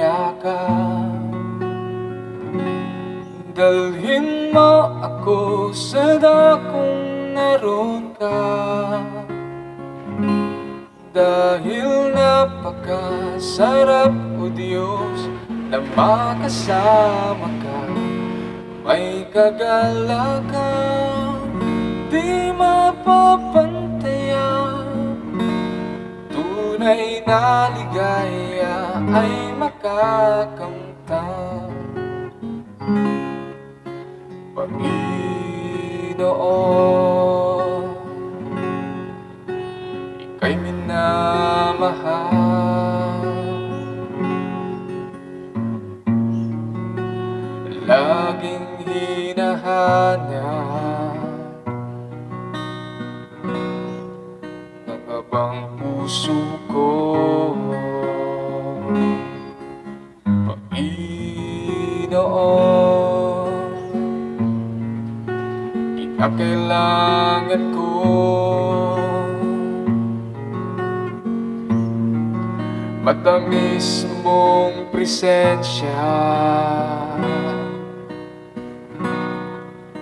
yakap. Dalhin mo ako sa dakong naroon ka, dahil napakasarap, o Diyos, na makasama ka. May kagalakan di mapapantayan, tunay na ligaya ay makakamtan. Panginoon, Ika'y minamahal, laging hinahanap ng abang puso ko. Panginoon, kailangan ko matamis mong presensya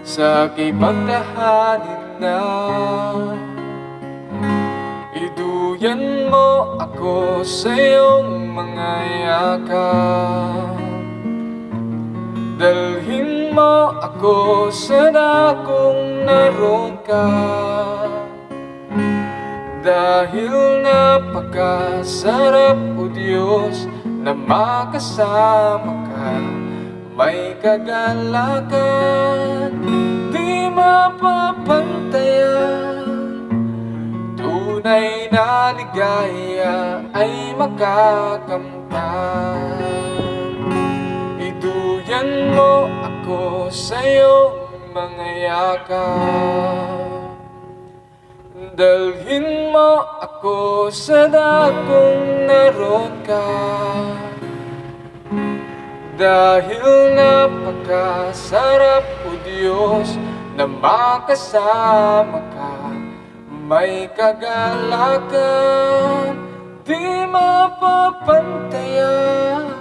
sa kipagtahanin na. Iduyan mo ako sa iyong mga yakap, dalhin mo ako sa dakong naroon ka, dahil napakasarap, o Diyos, na makasama ka. May kagalakan di mapapantayan, tunay na ligaya ay makakamtan. Iduyan mo ako sa iyong mga yakap, dalhin mo ako sa dakong naroon ka, dahil napakasarap, o Diyos, na makasama ka. May kagalakan di mapapantayan,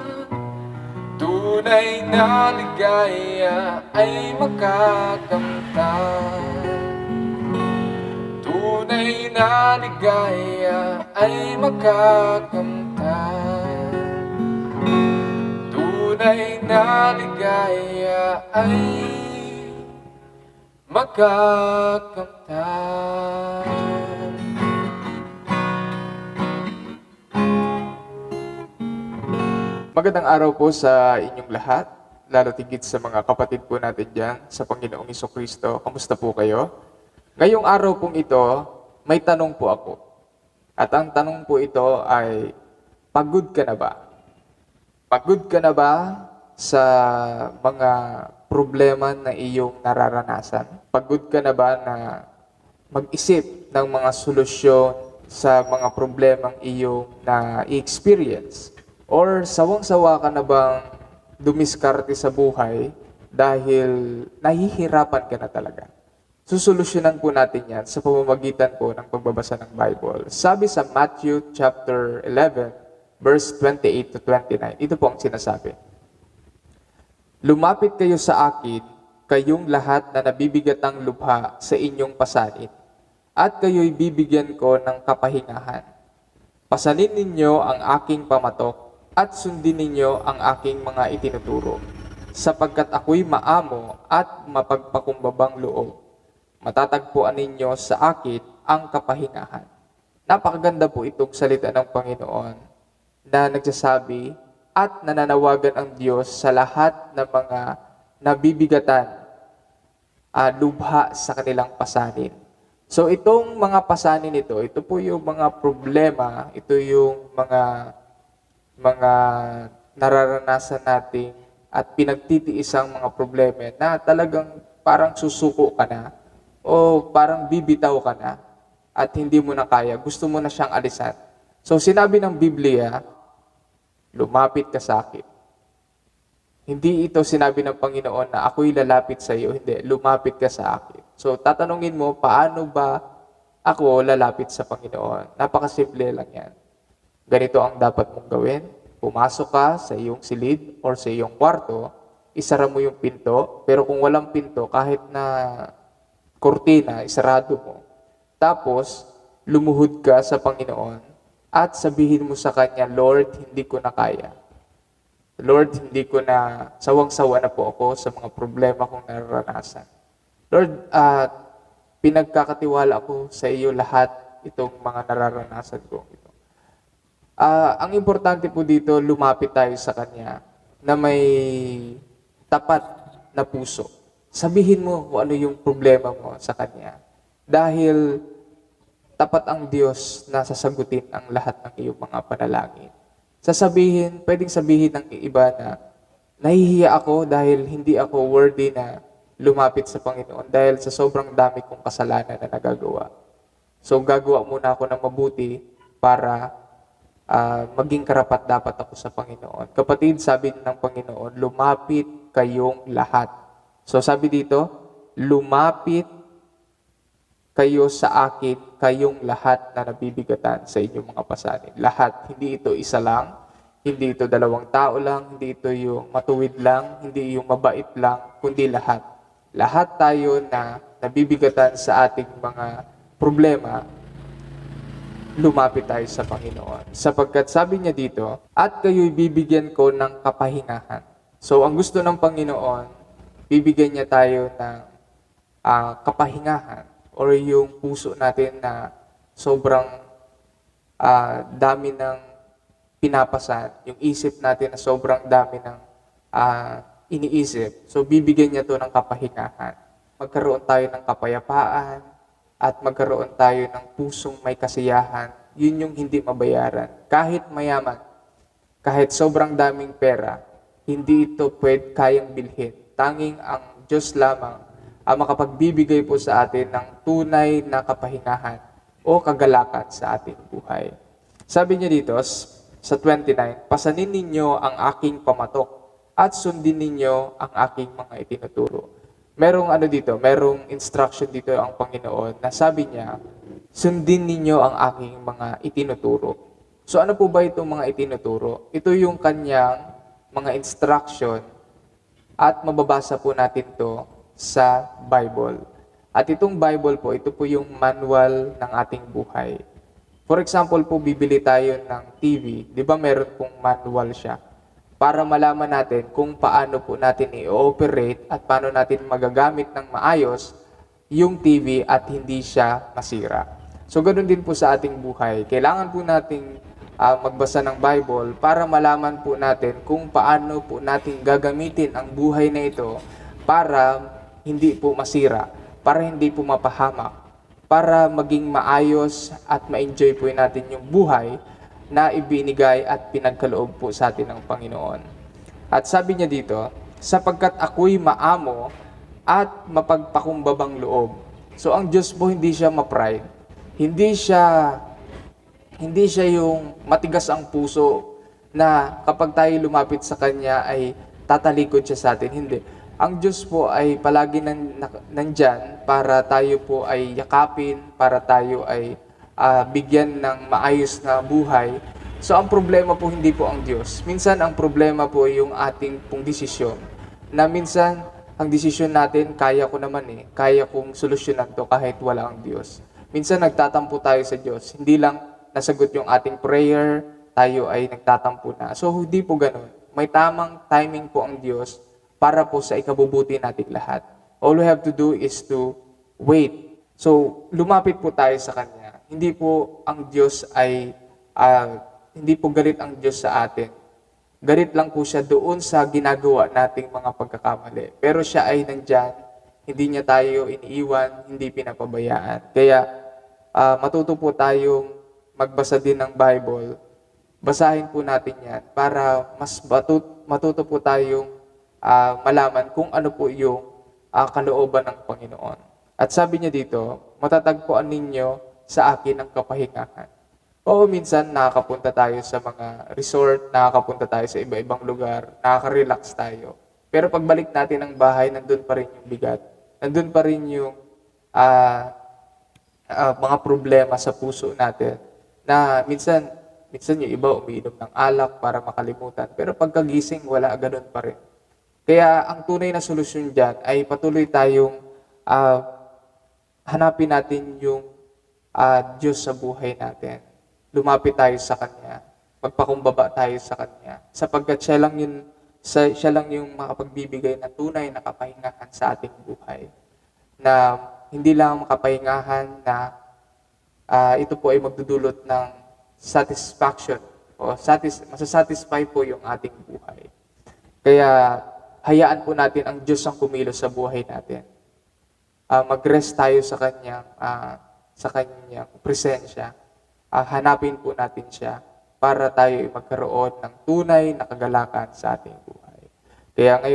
tunay na ligaya ay makakamtan. Tunay na ligaya ay makakamtan. Tunay na ligaya ay makakamtan. Magandang araw po sa inyong lahat, lalo tigit sa mga kapatid po natin dyan sa Panginoong Jesucristo. Kamusta po kayo? Ngayong araw pong ito, may tanong po ako. At ang tanong po ito ay, pagod ka na ba? Pagod ka na ba sa mga problema na iyong nararanasan? Pagod ka na ba na mag-isip ng mga solusyon sa mga problemang iyong na-experience? Or sawang-sawa ka na bang dumiskarte sa buhay dahil nahihirapan ka na talaga? Susolusyonan po natin yan sa pamamagitan po ng pagbabasa ng Bible. Sabi sa Matthew chapter 11, verse 28 to 29, ito po ang sinasabi. Lumapit kayo sa akin, kayong lahat na nabibigatang lubha sa inyong pasanin, at kayo'y bibigyan ko ng kapahingahan. Pasanin ninyo ang aking pamatok, at sundin ninyo ang aking mga itinuturo, sapagkat ako'y maamo at mapagpakumbabang loob. Matatagpuan ninyo sa akin ang kapahingahan. Napakaganda po itong salita ng Panginoon na nagsasabi at nananawagan ang Diyos sa lahat ng mga nabibigatan lubha sa kanilang pasanin. So itong mga pasanin ito po yung mga problema, ito yung mga nararanasan natin at pinagtitiisang mga problema na talagang parang susuko ka na o parang bibitaw ka na at hindi mo na kaya, gusto mo na siyang alisan. So sinabi ng Biblia, lumapit ka sa akin. Hindi ito sinabi ng Panginoon na ako'y lalapit sa iyo. Hindi, lumapit ka sa akin. So tatanungin mo, paano ba ako lalapit sa Panginoon? Napakasimple lang yan. Ganito ang dapat mong gawin. Pumasok ka sa iyong silid or sa iyong kwarto, isara mo yung pinto, pero kung walang pinto, kahit na kortina, isarado mo. Tapos, lumuhod ka sa Panginoon at sabihin mo sa Kanya, Lord, hindi ko na kaya. Lord, hindi ko na, sawang-sawa na po ako sa mga problema kong nararanasan. Lord, pinagkakatiwala ko sa iyo lahat itong mga nararanasan ko. Ang importante po dito, lumapit tayo sa Kanya na may tapat na puso. Sabihin mo kung ano yung problema mo sa Kanya. Dahil tapat ang Diyos na sasagutin ang lahat ng iyong mga panalangin. Pwedeng sabihin ng iba na, nahihiya ako dahil hindi ako worthy na lumapit sa Panginoon dahil sa sobrang dami kong kasalanan na nagagawa. So gagawa muna ako ng mabuti para maging karapat-dapat ako sa Panginoon. Kapatid, sabi ng Panginoon, lumapit kayong lahat. So sabi dito, lumapit kayo sa akin, kayong lahat na nabibigatan sa inyong mga pasanin. Lahat, hindi ito isa lang, hindi ito 2 tao lang, hindi ito yung matuwid lang, hindi yung mabait lang, kundi lahat. Lahat tayo na nabibigatan sa ating mga problema, lumapit tayo sa Panginoon. Sapagkat sabi niya dito, at kayo'y bibigyan ko ng kapahingahan. So, ang gusto ng Panginoon, bibigyan niya tayo ng kapahingahan or yung puso natin na sobrang dami ng pinapasan, yung isip natin na sobrang dami ng iniisip. So, bibigyan niya to ng kapahingahan. Magkaroon tayo ng kapayapaan at magkaroon tayo ng pusong may kasiyahan. Yun yung hindi mabayaran. Kahit mayaman, kahit sobrang daming pera, hindi ito kayang bilhin. Tanging ang Diyos lamang ang makapagbibigay po sa atin ng tunay na kapahingahan o kagalakan sa ating buhay. Sabi niya dito sa 29, pasanin ninyo ang aking pamatok at sundin ninyo ang aking mga itinuturo. Merong instruction dito ang Panginoon na sabi niya, sundin ninyo ang aking mga itinuturo. So ano po ba itong mga itinuturo? Ito yung kanyang mga instruction at mababasa po natin to sa Bible. At itong Bible po, ito po yung manual ng ating buhay. For example po, bibili tayo ng TV. Di ba meron pong manual siya? Para malaman natin kung paano po natin i-operate at paano natin magagamit ng maayos yung TV at hindi siya masira. So, ganoon din po sa ating buhay. Kailangan po nating magbasa ng Bible para malaman po natin kung paano po natin gagamitin ang buhay na ito para hindi po masira, para hindi po mapahamak, para maging maayos at ma-enjoy po natin yung buhay na ibinigay at pinagkaloob po sa atin ng Panginoon. At sabi niya dito, sapagkat ako'y maamo at mapagpakumbabang loob. So ang Diyos po hindi siya ma-pride. Hindi siya yung matigas ang puso na kapag tayo lumapit sa Kanya ay tatalikod siya sa atin. Hindi. Ang Diyos po ay palagi nandyan para tayo po ay yakapin, para tayo ay bigyan ng maayos na buhay. So ang problema po hindi po ang Diyos. Minsan ang problema po yung ating pong desisyon. Na minsan ang desisyon natin, kaya ko naman kaya kong solusyonan to kahit wala ang Diyos. Minsan nagtatampo tayo sa Diyos. Hindi lang nasagot yung ating prayer, tayo ay nagtatampo na. So hindi po ganun. May tamang timing po ang Diyos para po sa ikabubuti nating lahat. All we have to do is to wait. So, lumapit po tayo sa Kanya. Hindi po ang Diyos ay, hindi po galit ang Diyos sa atin. Galit lang po siya doon sa ginagawa nating mga pagkakamali. Pero siya ay nandyan, hindi niya tayo iniiwan, hindi pinapabayaan. Kaya, matuto po tayong magbasa din ng Bible. Basahin po natin yan para mas matuto po tayong malaman kung ano po yung kalooban ng Panginoon. At sabi niya dito, matatagpuan ninyo sa akin ang kapahingahan. Oo, minsan nakakapunta tayo sa mga resort, nakakapunta tayo sa iba-ibang lugar, nakaka-relax tayo. Pero pagbalik natin ng bahay, nandun pa rin yung bigat. Nandun pa rin yung mga problema sa puso natin. Na minsan, Minsan yung iba umiinom ng alak para makalimutan. Pero pagkagising, wala, ganun pa rin. Kaya ang tunay na solusyon dyan ay patuloy tayong hanapin natin yung Diyos sa buhay natin. Lumapit tayo sa Kanya. Magpakumbaba tayo sa Kanya. Sapagkat siya lang yung makapagbibigay na tunay na kapahingahan sa ating buhay. Na hindi lang makapahingahan na ito po ay magdudulot ng satisfaction o masasatisfy po yung ating buhay. Kaya hayaan po natin ang Diyos ang kumilos sa buhay natin. Mag-rest tayo sa kanyang presensya. Hanapin po natin siya para tayo magkaroon ng tunay na kagalakan sa ating buhay. Kaya ngayon,